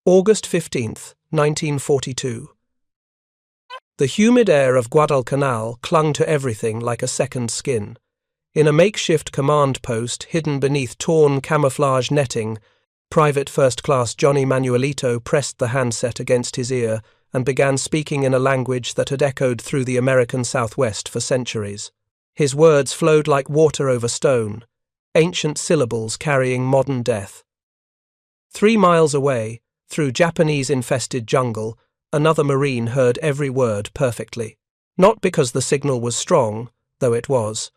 August 15th, 1942. The humid air of Guadalcanal clung to everything like a second skin. In a makeshift command post hidden beneath torn camouflage netting, Private First Class Johnny Manuelito pressed the handset against his ear and began speaking in a language that had echoed through the American Southwest for centuries. His words flowed like water over stone, ancient syllables carrying modern death. 3 miles away, through Japanese-infested jungle, another Marine heard every word perfectly. Not because the signal was strong, though it was.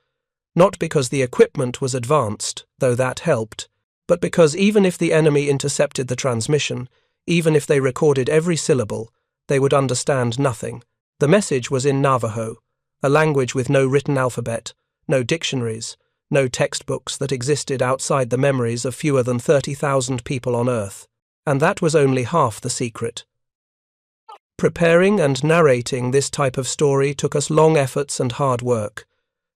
Not because the equipment was advanced, though that helped. But because even if the enemy intercepted the transmission, even if they recorded every syllable, they would understand nothing. The message was in Navajo, a language with no written alphabet, no dictionaries, no textbooks that existed outside the memories of fewer than 30,000 people on Earth. And that was only half the secret. Preparing and narrating this type of story took us long efforts and hard work.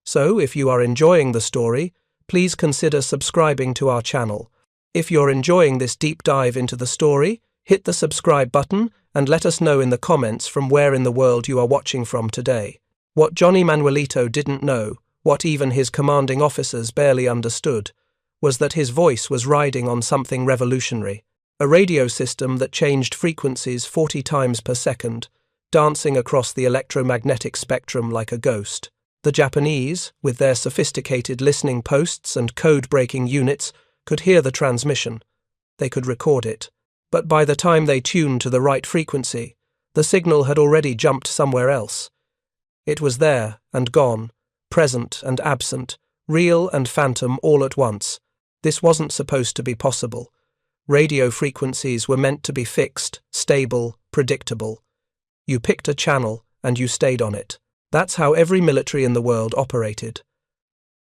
So, if you are enjoying the story, please consider subscribing to our channel. If you're enjoying this deep dive into the story, hit the subscribe button and let us know in the comments from where in the world you are watching from today. What Johnny Manuelito didn't know, what even his commanding officers barely understood, was that his voice was riding on something revolutionary. A radio system that changed frequencies 40 times per second, dancing across the electromagnetic spectrum like a ghost. The Japanese, with their sophisticated listening posts and code-breaking units, could hear the transmission. They could record it. But by the time they tuned to the right frequency, the signal had already jumped somewhere else. It was there and gone, present and absent, real and phantom all at once. This wasn't supposed to be possible. Radio frequencies were meant to be fixed, stable, predictable. You picked a channel and you stayed on it. That's how every military in the world operated.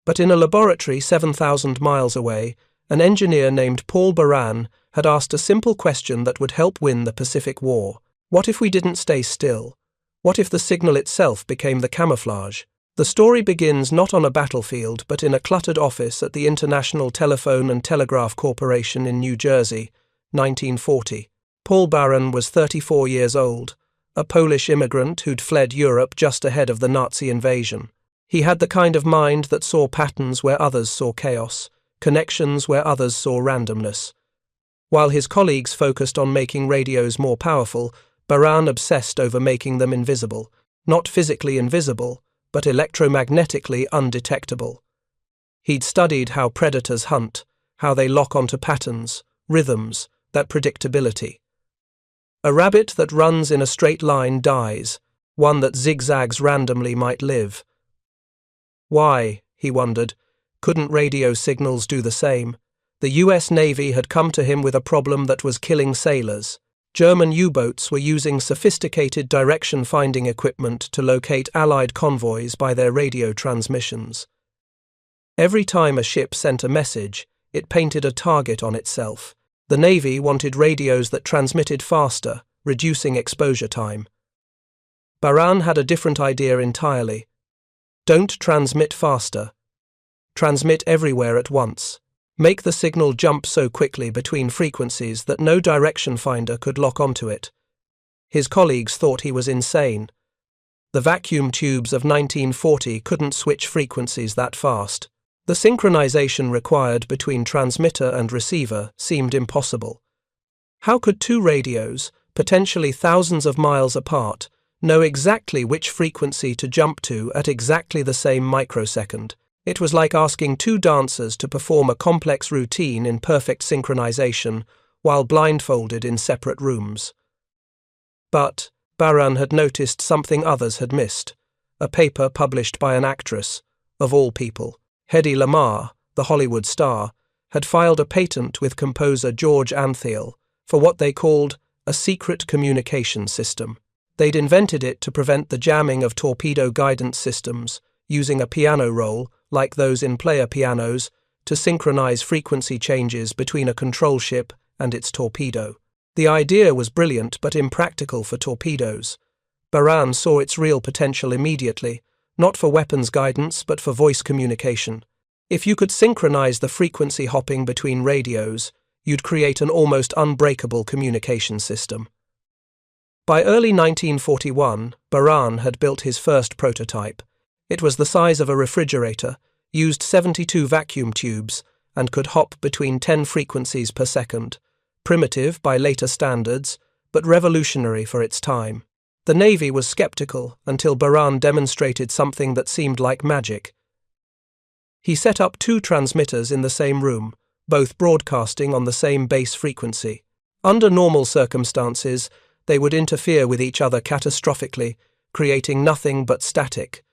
But in a laboratory 7,000 miles away, an engineer named Paul Baran had asked a simple question that would help win the Pacific War. What if we didn't stay still? What if the signal itself became the camouflage? The story begins not on a battlefield, but in a cluttered office at the International Telephone and Telegraph Corporation in New Jersey, 1940. Paul Baran was 34 years old, a Polish immigrant who'd fled Europe just ahead of the Nazi invasion. He had the kind of mind that saw patterns where others saw chaos, connections where others saw randomness. While his colleagues focused on making radios more powerful, Baran obsessed over making them invisible, not physically invisible, but electromagnetically undetectable. He'd studied how predators hunt, how they lock onto patterns, rhythms, that predictability. A rabbit that runs in a straight line dies, one that zigzags randomly might live. Why, he wondered, couldn't radio signals do the same? The US Navy had come to him with a problem that was killing sailors. German U-boats were using sophisticated direction-finding equipment to locate Allied convoys by their radio transmissions. Every time a ship sent a message, it painted a target on itself. The Navy wanted radios that transmitted faster, reducing exposure time. Baran had a different idea entirely. Don't transmit faster. Transmit everywhere at once. Make the signal jump so quickly between frequencies that no direction finder could lock onto it. His colleagues thought he was insane. The vacuum tubes of 1940 couldn't switch frequencies that fast. The synchronization required between transmitter and receiver seemed impossible. How could two radios, potentially thousands of miles apart, know exactly which frequency to jump to at exactly the same microsecond? It was like asking two dancers to perform a complex routine in perfect synchronization while blindfolded in separate rooms. But Baran had noticed something others had missed. A paper published by an actress, of all people. Hedy Lamarr, the Hollywood star, had filed a patent with composer George Antheil for what they called a secret communication system. They'd invented it to prevent the jamming of torpedo guidance systems, using a piano roll, like those in player pianos, to synchronize frequency changes between a control ship and its torpedo. The idea was brilliant but impractical for torpedoes. Baran saw its real potential immediately, not for weapons guidance but for voice communication. If you could synchronize the frequency hopping between radios, you'd create an almost unbreakable communication system. By early 1941, Baran had built his first prototype. It was the size of a refrigerator, used 72 vacuum tubes, and could hop between 10 frequencies per second. Primitive by later standards, but revolutionary for its time. The Navy was skeptical until Baran demonstrated something that seemed like magic. He set up 2 transmitters in the same room, both broadcasting on the same base frequency. Under normal circumstances, they would interfere with each other catastrophically, creating nothing but static.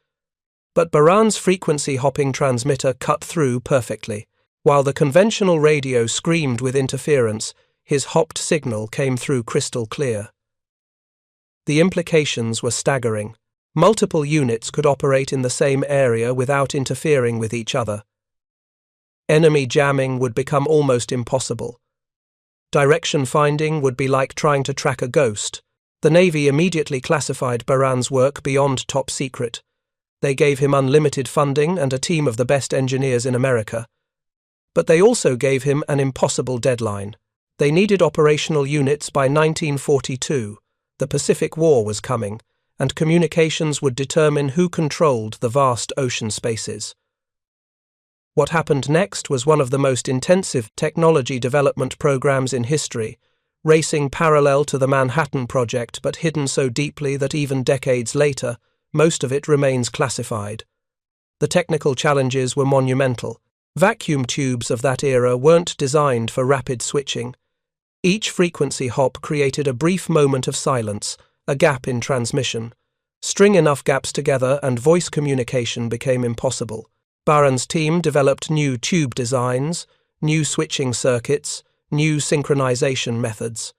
But Baran's frequency-hopping transmitter cut through perfectly. While the conventional radio screamed with interference, his hopped signal came through crystal clear. The implications were staggering. Multiple units could operate in the same area without interfering with each other. Enemy jamming would become almost impossible. Direction finding would be like trying to track a ghost. The Navy immediately classified Baran's work beyond top secret. They gave him unlimited funding and a team of the best engineers in America. But they also gave him an impossible deadline. They needed operational units by 1942. The Pacific War was coming, and communications would determine who controlled the vast ocean spaces. What happened next was one of the most intensive technology development programs in history, racing parallel to the Manhattan Project but hidden so deeply that even decades later, most of it remains classified. The technical challenges were monumental. Vacuum tubes of that era weren't designed for rapid switching. Each frequency hop created a brief moment of silence, a gap in transmission. String enough gaps together and voice communication became impossible. Baran's team developed new tube designs, new switching circuits, new synchronization methods.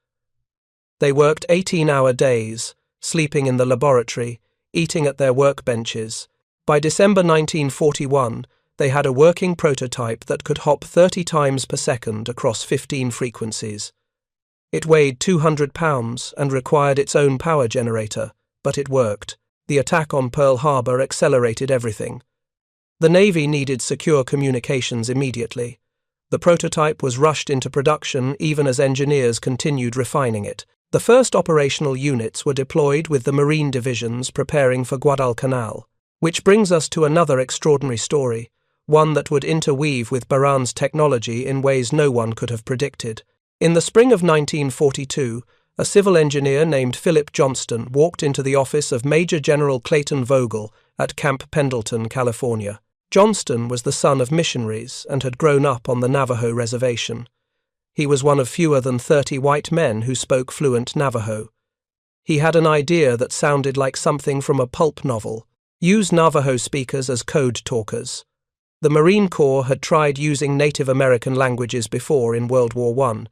They worked 18-hour days, sleeping in the laboratory, eating at their workbenches. By December 1941, they had a working prototype that could hop 30 times per second across 15 frequencies. It weighed 200 pounds and required its own power generator, but it worked. The attack on Pearl Harbor accelerated everything. The Navy needed secure communications immediately. The prototype was rushed into production even as engineers continued refining it. The first operational units were deployed with the Marine divisions preparing for Guadalcanal. Which brings us to another extraordinary story, one that would interweave with Baran's technology in ways no one could have predicted. In the spring of 1942, a civil engineer named Philip Johnston walked into the office of Major General Clayton Vogel at Camp Pendleton, California. Johnston was the son of missionaries and had grown up on the Navajo reservation. He was one of fewer than 30 white men who spoke fluent Navajo. He had an idea that sounded like something from a pulp novel: use Navajo speakers as code talkers. The Marine Corps had tried using Native American languages before in World War I.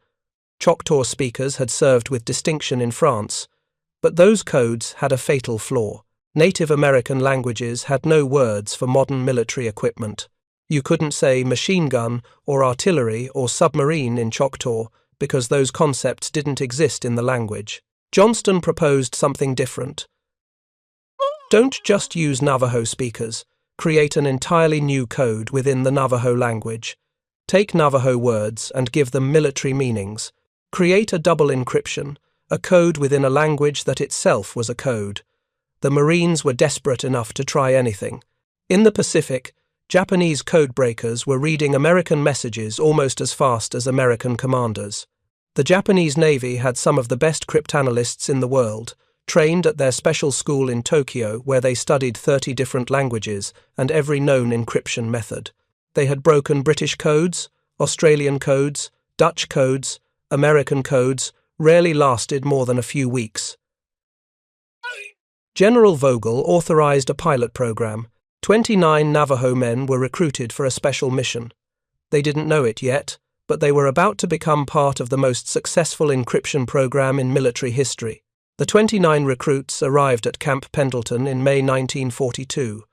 Choctaw speakers had served with distinction in France, but those codes had a fatal flaw. Native American languages had no words for modern military equipment. You couldn't say machine gun or artillery or submarine in Choctaw because those concepts didn't exist in the language. Johnston proposed something different. Don't just use Navajo speakers. Create an entirely new code within the Navajo language. Take Navajo words and give them military meanings. Create a double encryption, a code within a language that itself was a code. The Marines were desperate enough to try anything. In the Pacific, Japanese codebreakers were reading American messages almost as fast as American commanders. The Japanese Navy had some of the best cryptanalysts in the world, trained at their special school in Tokyo where they studied 30 different languages and every known encryption method. They had broken British codes, Australian codes, Dutch codes, American codes, rarely lasted more than a few weeks. General Vogel authorized a pilot program. 29 Navajo men were recruited for a special mission. They didn't know it yet, but they were about to become part of the most successful encryption program in military history. The 29 recruits arrived at Camp Pendleton in May 1942.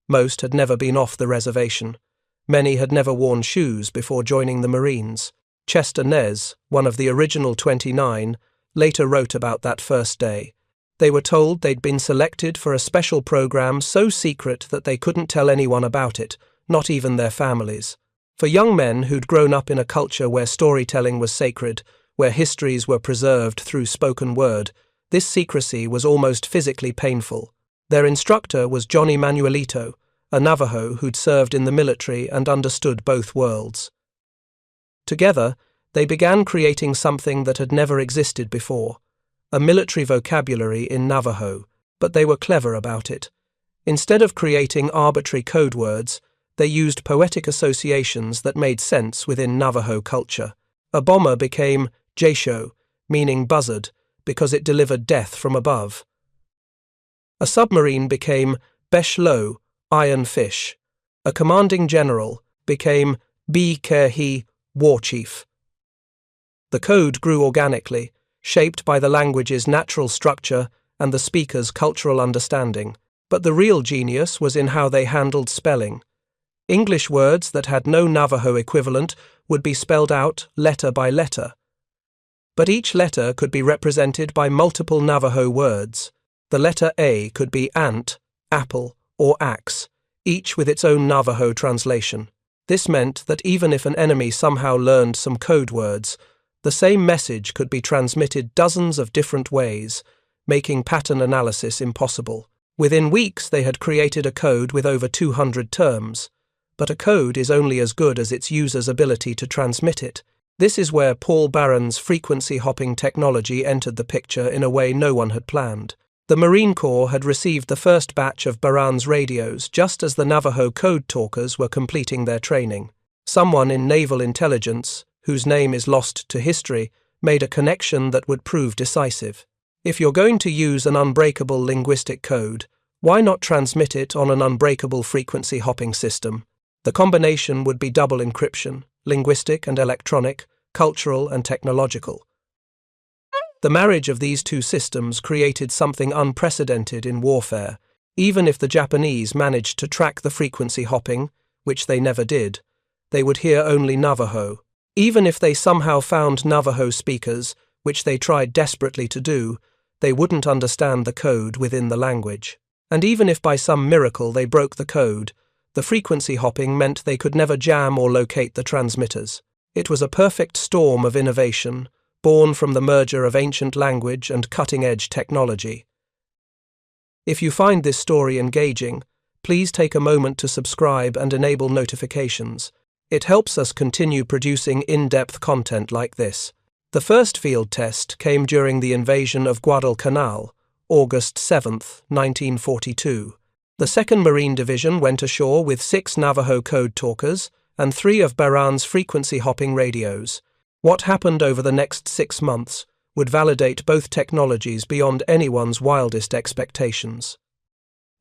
Most had never been off the reservation. Many had never worn shoes before joining the Marines. Chester Nez, one of the original 29, later wrote about that first day. They were told they'd been selected for a special program so secret that they couldn't tell anyone about it, not even their families. For young men who'd grown up in a culture where storytelling was sacred, where histories were preserved through spoken word, this secrecy was almost physically painful. Their instructor was Johnny Manuelito, a Navajo who'd served in the military and understood both worlds. Together, they began creating something that had never existed before, a military vocabulary in Navajo, but they were clever about it. Instead of creating arbitrary code words, they used poetic associations that made sense within Navajo culture. A bomber became Jaysho, meaning buzzard, because it delivered death from above. A submarine became Beshlo, iron fish. A commanding general became Bi-Kerhi, war chief. The code grew organically, shaped by the language's natural structure and the speaker's cultural understanding, but the real genius was in how they handled spelling. English words that had no Navajo equivalent would be spelled out letter by letter. But each letter could be represented by multiple Navajo words. The letter A could be ant, apple, or axe, each with its own Navajo translation. This meant that even if an enemy somehow learned some code words, the same message could be transmitted dozens of different ways, making pattern analysis impossible. Within weeks, they had created a code with over 200 terms. But a code is only as good as its user's ability to transmit it. This is where Paul Baran's frequency-hopping technology entered the picture in a way no one had planned. The Marine Corps had received the first batch of Baran's radios just as the Navajo Code Talkers were completing their training. Someone in naval intelligence, whose name is lost to history, made a connection that would prove decisive. If you're going to use an unbreakable linguistic code, why not transmit it on an unbreakable frequency-hopping system? The combination would be double encryption, linguistic and electronic, cultural and technological. The marriage of these two systems created something unprecedented in warfare. Even if the Japanese managed to track the frequency hopping, which they never did, they would hear only Navajo. Even if they somehow found Navajo speakers, which they tried desperately to do, they wouldn't understand the code within the language. And even if by some miracle they broke the code, the frequency hopping meant they could never jam or locate the transmitters. It was a perfect storm of innovation, born from the merger of ancient language and cutting-edge technology. If you find this story engaging, please take a moment to subscribe and enable notifications. It helps us continue producing in-depth content like this. The first field test came during the invasion of Guadalcanal, August 7, 1942. The 2nd Marine Division went ashore with 6 Navajo Code Talkers and 3 of Baran's frequency-hopping radios. What happened over the next 6 months would validate both technologies beyond anyone's wildest expectations.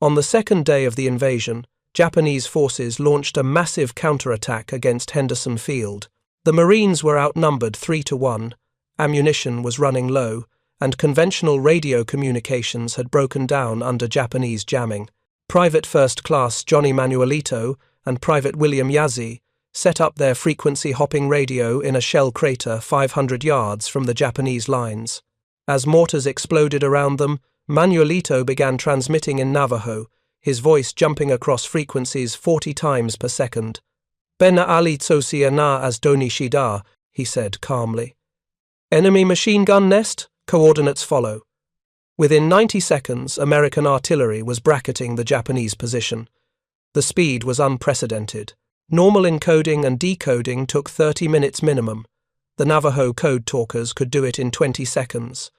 On the 2nd day of the invasion, Japanese forces launched a massive counterattack against Henderson Field. The Marines were outnumbered 3-1, ammunition was running low, and conventional radio communications had broken down under Japanese jamming. Private First Class Johnny Manuelito and Private William Yazzie set up their frequency-hopping radio in a shell crater 500 yards from the Japanese lines. As mortars exploded around them, Manuelito began transmitting in Navajo, his voice jumping across frequencies 40 times per second. "Bena ali tsosia na as doni shida," he said calmly. "Enemy machine gun nest? Coordinates follow." Within 90 seconds, American artillery was bracketing the Japanese position. The speed was unprecedented. Normal encoding and decoding took 30 minutes minimum. The Navajo Code Talkers could do it in 20 seconds.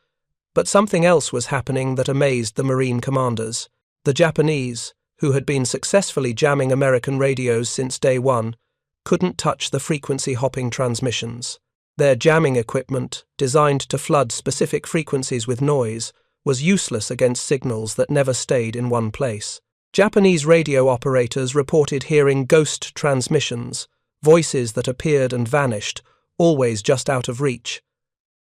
But something else was happening that amazed the Marine commanders. The Japanese, who had been successfully jamming American radios since day one, couldn't touch the frequency-hopping transmissions. Their jamming equipment, designed to flood specific frequencies with noise, was useless against signals that never stayed in one place. Japanese radio operators reported hearing ghost transmissions, voices that appeared and vanished, always just out of reach.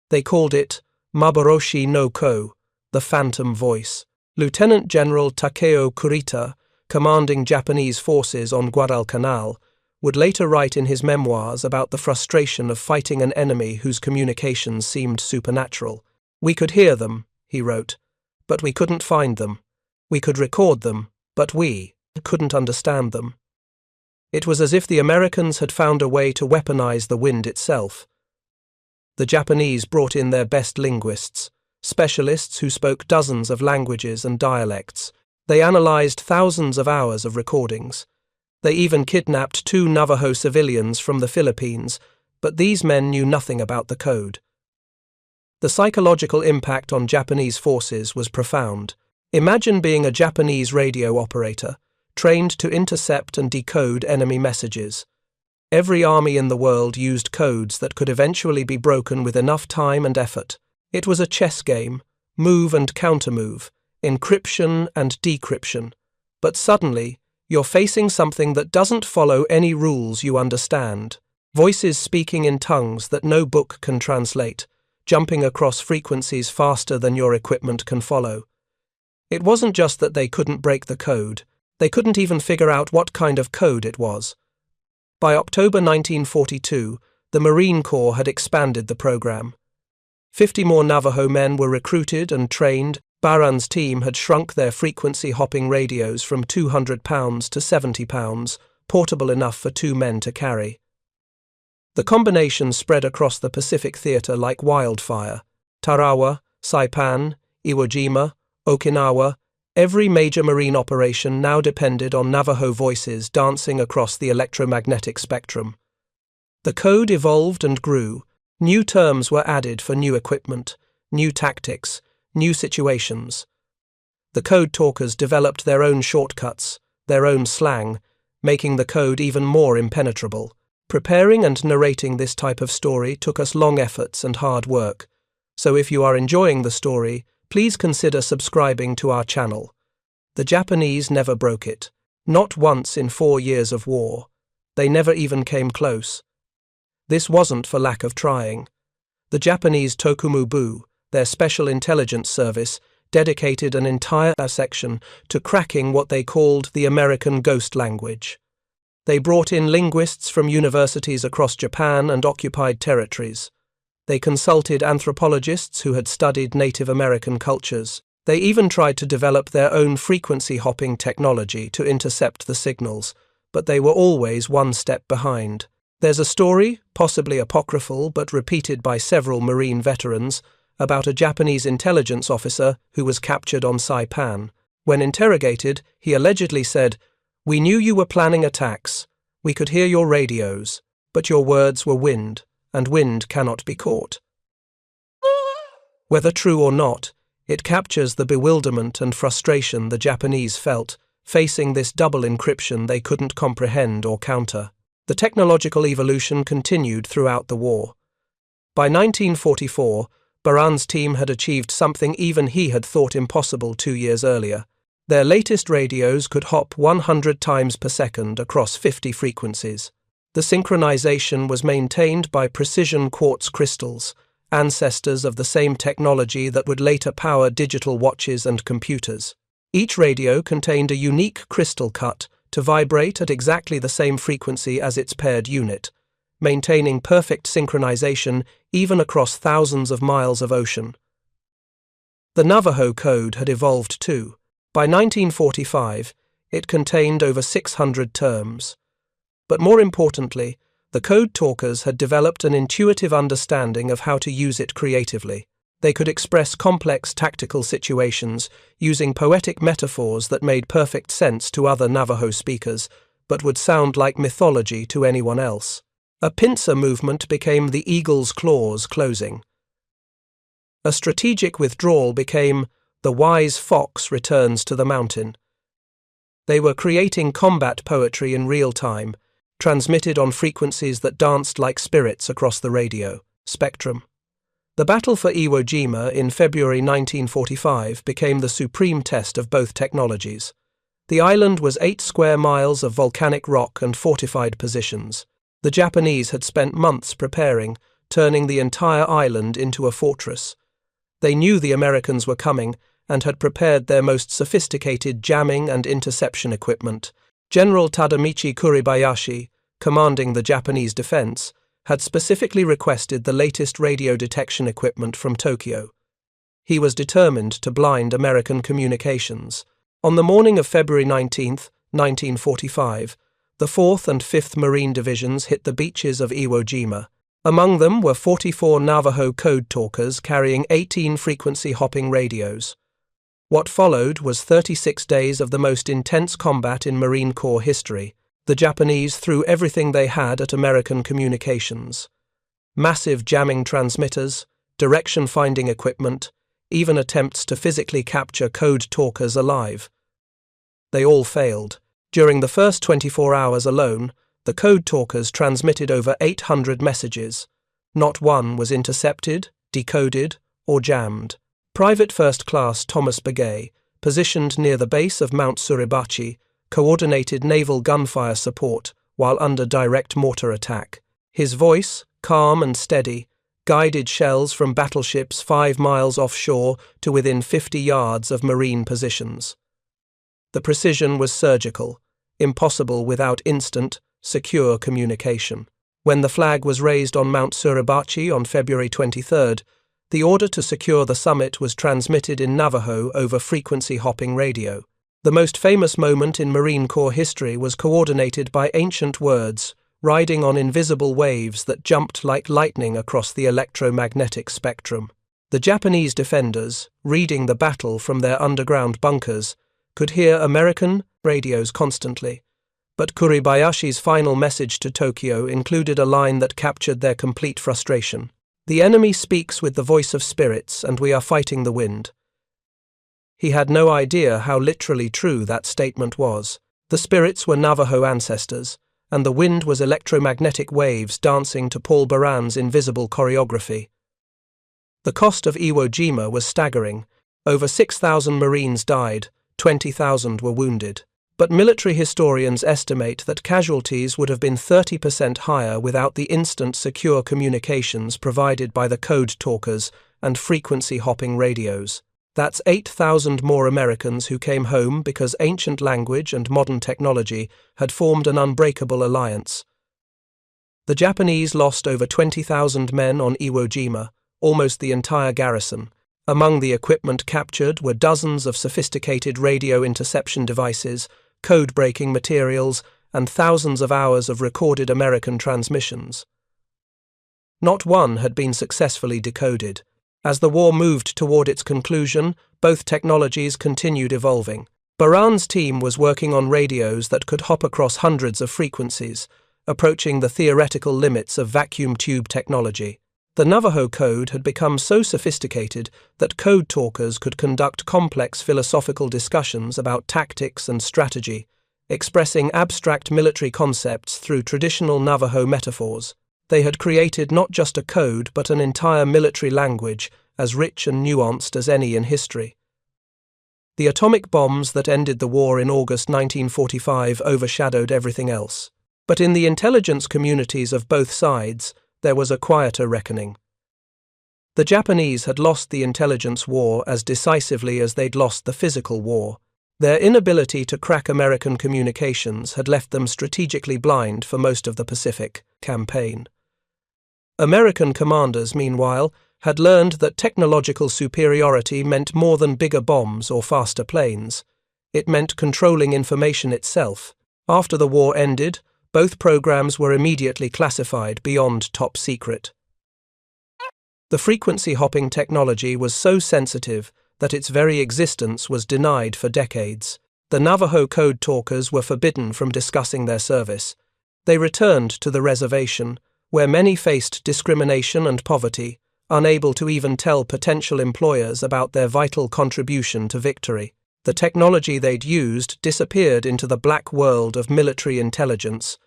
They called it Maboroshi no Ko, the phantom voice. Lieutenant General Takeo Kurita, commanding Japanese forces on Guadalcanal, would later write in his memoirs about the frustration of fighting an enemy whose communications seemed supernatural. "We could hear them," he wrote, "but we couldn't find them. We could record them, but we couldn't understand them." It was as if the Americans had found a way to weaponize the wind itself. The Japanese brought in their best linguists, specialists who spoke dozens of languages and dialects. They analyzed thousands of hours of recordings. They even kidnapped 2 Navajo civilians from the Philippines, but these men knew nothing about the code. The psychological impact on Japanese forces was profound. Imagine being a Japanese radio operator, trained to intercept and decode enemy messages. Every army in the world used codes that could eventually be broken with enough time and effort. It was a chess game, move and countermove, encryption and decryption. But suddenly, you're facing something that doesn't follow any rules you understand. Voices speaking in tongues that no book can translate, jumping across frequencies faster than your equipment can follow. It wasn't just that they couldn't break the code, they couldn't even figure out what kind of code it was. By October 1942, the Marine Corps had expanded the program. 50 more Navajo men were recruited and trained. Baran's team had shrunk their frequency-hopping radios from 200 pounds to 70 pounds, portable enough for 2 men to carry. The combination spread across the Pacific Theater like wildfire. Tarawa, Saipan, Iwo Jima, Okinawa, every major marine operation now depended on Navajo voices dancing across the electromagnetic spectrum. The code evolved and grew. New terms were added for new equipment, new tactics, new situations. The code talkers developed their own shortcuts, their own slang, making the code even more impenetrable. Preparing and narrating this type of story took us long efforts and hard work, so if you are enjoying the story, please consider subscribing to our channel. The Japanese never broke it. Not once in 4 years of war. They never even came close. This wasn't for lack of trying. The Japanese Tokumu-bu, their special intelligence service, dedicated an entire section to cracking what they called the American ghost language. They brought in linguists from universities across Japan and occupied territories. They consulted anthropologists who had studied Native American cultures. They even tried to develop their own frequency-hopping technology to intercept the signals, but they were always one step behind. There's a story, possibly apocryphal but repeated by several Marine veterans, about a Japanese intelligence officer who was captured on Saipan. When interrogated, he allegedly said, "We knew you were planning attacks. We could hear your radios, but your words were wind, and wind cannot be caught." Whether true or not, it captures the bewilderment and frustration the Japanese felt, facing this double encryption they couldn't comprehend or counter. The technological evolution continued throughout the war. By 1944, Baran's team had achieved something even he had thought impossible 2 years earlier. Their latest radios could hop 100 times per second across 50 frequencies. The synchronization was maintained by precision quartz crystals, ancestors of the same technology that would later power digital watches and computers. Each radio contained a unique crystal cut to vibrate at exactly the same frequency as its paired unit, maintaining perfect synchronization even across thousands of miles of ocean. The Navajo Code had evolved too. By 1945, it contained over 600 terms. But more importantly, the code talkers had developed an intuitive understanding of how to use it creatively. They could express complex tactical situations using poetic metaphors that made perfect sense to other Navajo speakers, but would sound like mythology to anyone else. A pincer movement became the eagle's claws closing. A strategic withdrawal became the wise fox returns to the mountain. They were creating combat poetry in real time, transmitted on frequencies that danced like spirits across the radio spectrum. The battle for Iwo Jima in February 1945 became the supreme test of both technologies. The island was 8 square miles of volcanic rock and fortified positions. The Japanese had spent months preparing, turning the entire island into a fortress. They knew the Americans were coming and had prepared their most sophisticated jamming and interception equipment. General Tadamichi Kuribayashi, commanding the Japanese defense, had specifically requested the latest radio detection equipment from Tokyo. He was determined to blind American communications. On the morning of February 19, 1945, the 4th and 5th Marine Divisions hit the beaches of Iwo Jima. Among them were 44 Navajo Code Talkers carrying 18 frequency-hopping radios. What followed was 36 days of the most intense combat in Marine Corps history. The Japanese threw everything they had at American communications. Massive jamming transmitters, direction-finding equipment, even attempts to physically capture Code Talkers alive. They all failed. During the first 24 hours alone, the Code Talkers transmitted over 800 messages. Not one was intercepted, decoded, or jammed. Private First Class Thomas Begay, positioned near the base of Mount Suribachi, coordinated naval gunfire support while under direct mortar attack. His voice, calm and steady, guided shells from battleships 5 miles offshore to within 50 yards of Marine positions. The precision was surgical, impossible without instant, secure communication. When the flag was raised on Mount Suribachi on February 23rd, the order to secure the summit was transmitted in Navajo over frequency-hopping radio. The most famous moment in Marine Corps history was coordinated by ancient words, riding on invisible waves that jumped like lightning across the electromagnetic spectrum. The Japanese defenders, reading the battle from their underground bunkers, could hear American radios constantly. But Kuribayashi's final message to Tokyo included a line that captured their complete frustration. "The enemy speaks with the voice of spirits, and we are fighting the wind." He had no idea how literally true that statement was. The spirits were Navajo ancestors, and the wind was electromagnetic waves dancing to Paul Baran's invisible choreography. The cost of Iwo Jima was staggering. Over 6,000 Marines died, 20,000 were wounded. But military historians estimate that casualties would have been 30% higher without the instant secure communications provided by the Code Talkers and frequency-hopping radios. That's 8,000 more Americans who came home because ancient language and modern technology had formed an unbreakable alliance. The Japanese lost over 20,000 men on Iwo Jima, almost the entire garrison. Among the equipment captured were dozens of sophisticated radio interception devices, code-breaking materials, and thousands of hours of recorded American transmissions. Not one had been successfully decoded. As the war moved toward its conclusion, both technologies continued evolving. Baran's team was working on radios that could hop across hundreds of frequencies, approaching the theoretical limits of vacuum tube technology. The Navajo Code had become so sophisticated that Code Talkers could conduct complex philosophical discussions about tactics and strategy, expressing abstract military concepts through traditional Navajo metaphors. They had created not just a code but an entire military language, as rich and nuanced as any in history. The atomic bombs that ended the war in August 1945 overshadowed everything else. But in the intelligence communities of both sides, there was a quieter reckoning. The Japanese had lost the intelligence war as decisively as they'd lost the physical war. Their inability to crack American communications had left them strategically blind for most of the Pacific campaign. American commanders, meanwhile, had learned that technological superiority meant more than bigger bombs or faster planes. It meant controlling information itself. After the war ended, both programs were immediately classified beyond top secret. The frequency-hopping technology was so sensitive that its very existence was denied for decades. The Navajo Code Talkers were forbidden from discussing their service. They returned to the reservation, where many faced discrimination and poverty, unable to even tell potential employers about their vital contribution to victory. The technology they'd used disappeared into the black world of military intelligence,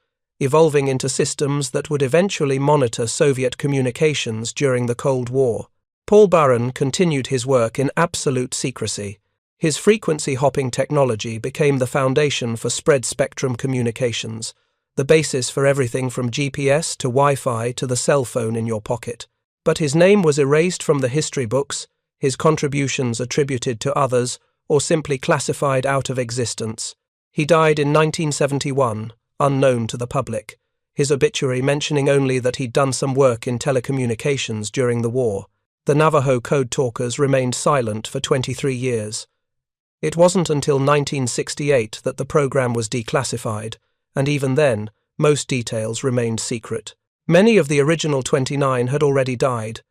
evolving into systems that would eventually monitor Soviet communications during the Cold War. Paul Baran continued his work in absolute secrecy. His frequency-hopping technology became the foundation for spread-spectrum communications, the basis for everything from GPS to Wi-Fi to the cell phone in your pocket. But his name was erased from the history books, his contributions attributed to others, or simply classified out of existence. He died in 1971, unknown to the public, his obituary mentioning only that he'd done some work in telecommunications during the war. The Navajo Code Talkers remained silent for 23 years. It wasn't until 1968 that the program was declassified, and even then, most details remained secret. Many of the original 29 had already died,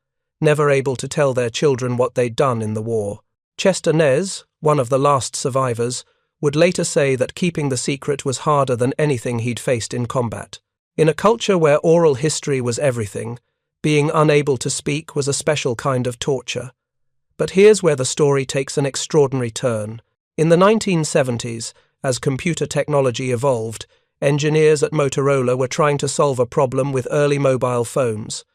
never able to tell their children what they'd done in the war. Chester Nez, one of the last survivors, would later say that keeping the secret was harder than anything he'd faced in combat. In a culture where oral history was everything, being unable to speak was a special kind of torture. But here's where the story takes an extraordinary turn. In the 1970s, as computer technology evolved, engineers at Motorola were trying to solve a problem with early mobile phones.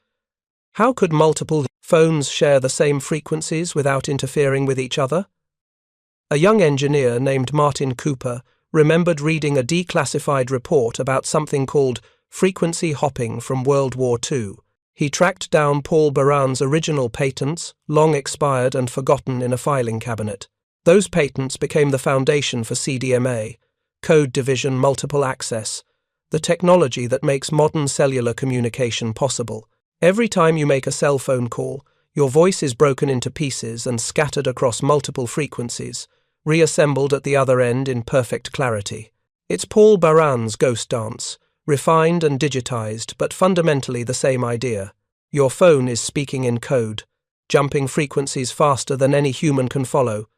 How could multiple phones share the same frequencies without interfering with each other? A young engineer named Martin Cooper remembered reading a declassified report about something called frequency hopping from World War II. He tracked down Paul Baran's original patents, long expired and forgotten in a filing cabinet. Those patents became the foundation for CDMA, Code Division Multiple Access, the technology that makes modern cellular communication possible. Every time you make a cell phone call, your voice is broken into pieces and scattered across multiple frequencies, reassembled at the other end in perfect clarity. It's Paul Baran's ghost dance, refined and digitized, but fundamentally the same idea. Your phone is speaking in code, jumping frequencies faster than any human can follow,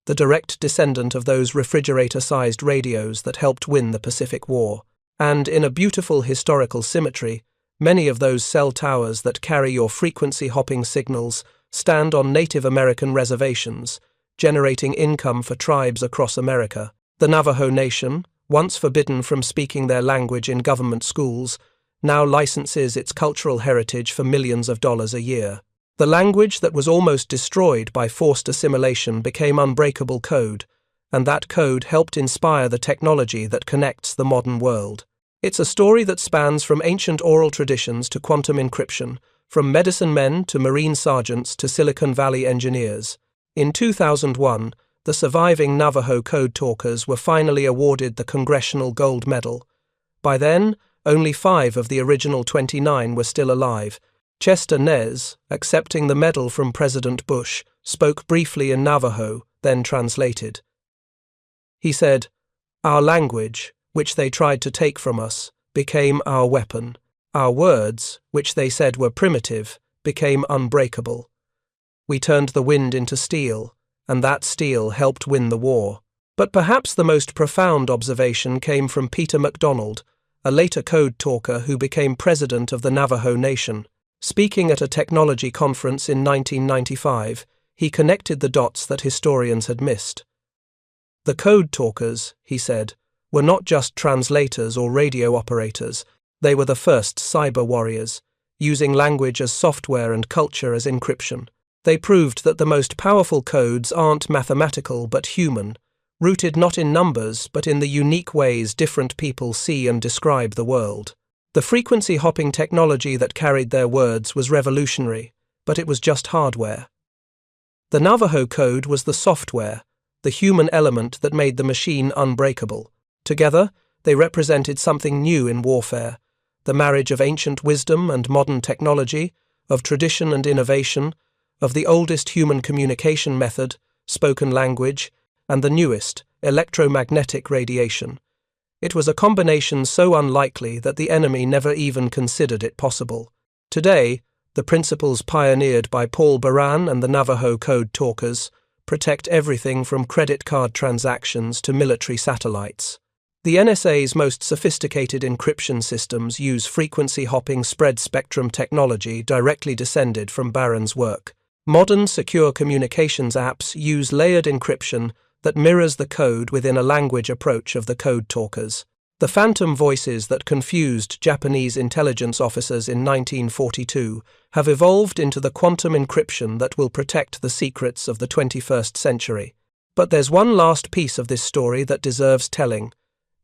the direct descendant of those refrigerator-sized radios that helped win the Pacific War. And in a beautiful historical symmetry, many of those cell towers that carry your frequency-hopping signals stand on Native American reservations, generating income for tribes across America. The Navajo Nation, once forbidden from speaking their language in government schools, now licenses its cultural heritage for millions of dollars a year. The language that was almost destroyed by forced assimilation became unbreakable code, and that code helped inspire the technology that connects the modern world. It's a story that spans from ancient oral traditions to quantum encryption, from medicine men to marine sergeants to Silicon Valley engineers. In 2001, the surviving Navajo Code Talkers were finally awarded the Congressional Gold Medal. By then, only 5 of the original 29 were still alive. Chester Nez, accepting the medal from President Bush, spoke briefly in Navajo, then translated. He said, "Our language, which they tried to take from us, became our weapon. Our words, which they said were primitive, became unbreakable. We turned the wind into steel, and that steel helped win the war." But perhaps the most profound observation came from Peter MacDonald, a later code talker who became president of the Navajo Nation. Speaking at a technology conference in 1995, he connected the dots that historians had missed. The code talkers, he said, were not just translators or radio operators, they were the first cyber warriors, using language as software and culture as encryption. They proved that the most powerful codes aren't mathematical but human, rooted not in numbers but in the unique ways different people see and describe the world. The frequency-hopping technology that carried their words was revolutionary, but it was just hardware. The Navajo Code was the software, the human element that made the machine unbreakable. Together, they represented something new in warfare, the marriage of ancient wisdom and modern technology, of tradition and innovation, of the oldest human communication method, spoken language, and the newest, electromagnetic radiation. It was a combination so unlikely that the enemy never even considered it possible. Today, the principles pioneered by Paul Baran and the Navajo Code Talkers protect everything from credit card transactions to military satellites. The NSA's most sophisticated encryption systems use frequency-hopping spread-spectrum technology directly descended from Baran's work. Modern secure communications apps use layered encryption that mirrors the code within a language approach of the code talkers. The phantom voices that confused Japanese intelligence officers in 1942 have evolved into the quantum encryption that will protect the secrets of the 21st century. But there's one last piece of this story that deserves telling.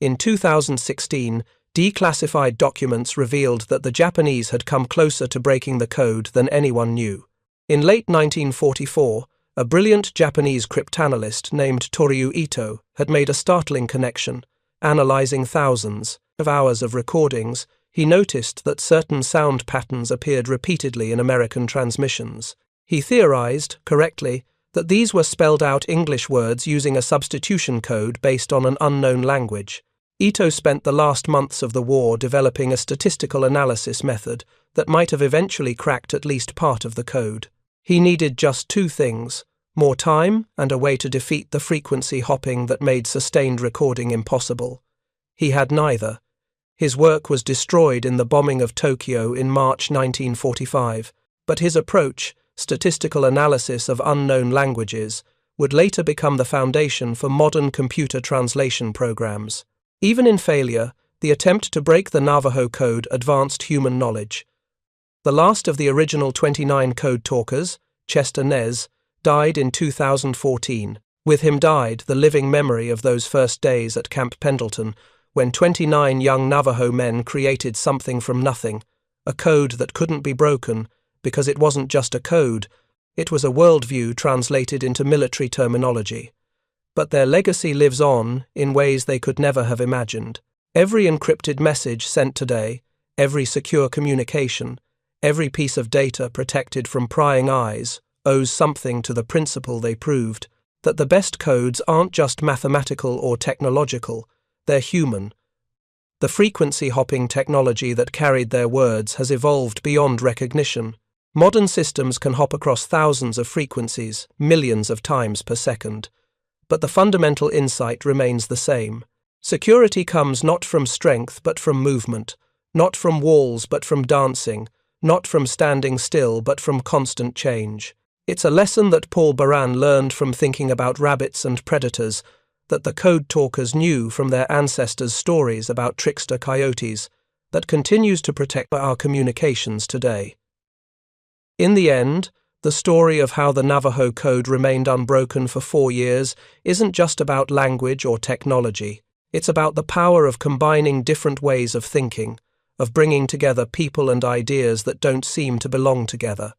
In 2016, declassified documents revealed that the Japanese had come closer to breaking the code than anyone knew. In late 1944, a brilliant Japanese cryptanalyst named Toru Ito had made a startling connection. Analyzing thousands of hours of recordings, he noticed that certain sound patterns appeared repeatedly in American transmissions. He theorized, correctly, that these were spelled out English words using a substitution code based on an unknown language. Ito spent the last months of the war developing a statistical analysis method that might have eventually cracked at least part of the code. He needed just two things: more time and a way to defeat the frequency hopping that made sustained recording impossible. He had neither. His work was destroyed in the bombing of Tokyo in March 1945, but his approach, statistical analysis of unknown languages, would later become the foundation for modern computer translation programs. Even in failure, the attempt to break the Navajo Code advanced human knowledge. The last of the original 29 code talkers, Chester Nez, died in 2014. With him died the living memory of those first days at Camp Pendleton, when 29 young Navajo men created something from nothing, a code that couldn't be broken because it wasn't just a code, it was a worldview translated into military terminology. But their legacy lives on in ways they could never have imagined. Every encrypted message sent today, every secure communication, every piece of data protected from prying eyes owes something to the principle they proved, that the best codes aren't just mathematical or technological, they're human. The frequency-hopping technology that carried their words has evolved beyond recognition. Modern systems can hop across thousands of frequencies, millions of times per second. But the fundamental insight remains the same. Security comes not from strength but from movement, not from walls but from dancing, not from standing still but from constant change. It's a lesson that Paul Baran learned from thinking about rabbits and predators, that the code talkers knew from their ancestors' stories about trickster coyotes, that continues to protect our communications today. In the end, the story of how the Navajo Code remained unbroken for 4 years isn't just about language or technology. It's about the power of combining different ways of thinking, of bringing together people and ideas that don't seem to belong together.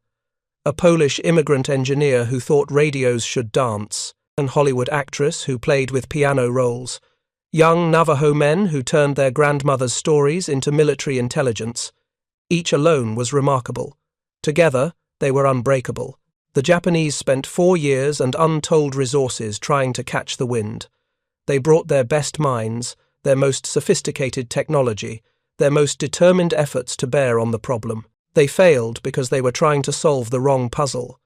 A Polish immigrant engineer who thought radios should dance, an Hollywood actress who played with piano roles, young Navajo men who turned their grandmother's stories into military intelligence. Each alone was remarkable. Together, they were unbreakable. The Japanese spent 4 years and untold resources trying to catch the wind. They brought their best minds, their most sophisticated technology, their most determined efforts to bear on the problem. They failed because they were trying to solve the wrong puzzle.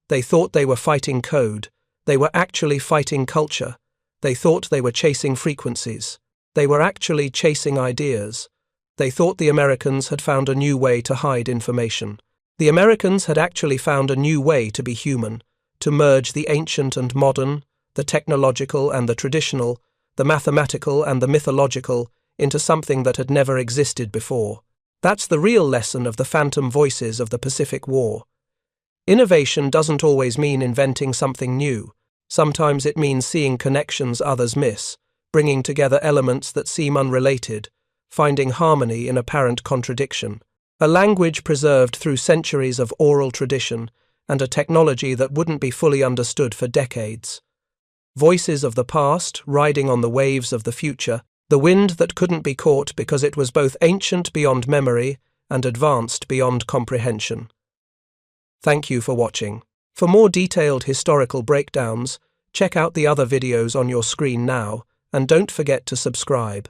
They thought they were fighting code. They were actually fighting culture. They thought they were chasing frequencies. They were actually chasing ideas. They thought the Americans had found a new way to hide information. The Americans had actually found a new way to be human, to merge the ancient and modern, the technological and the traditional, the mathematical and the mythological, into something that had never existed before. That's the real lesson of the phantom voices of the Pacific War. Innovation doesn't always mean inventing something new. Sometimes it means seeing connections others miss, bringing together elements that seem unrelated, finding harmony in apparent contradiction. A language preserved through centuries of oral tradition, and a technology that wouldn't be fully understood for decades. Voices of the past riding on the waves of the future, the wind that couldn't be caught because it was both ancient beyond memory and advanced beyond comprehension. Thank you for watching. For more detailed historical breakdowns, check out the other videos on your screen now, and don't forget to subscribe.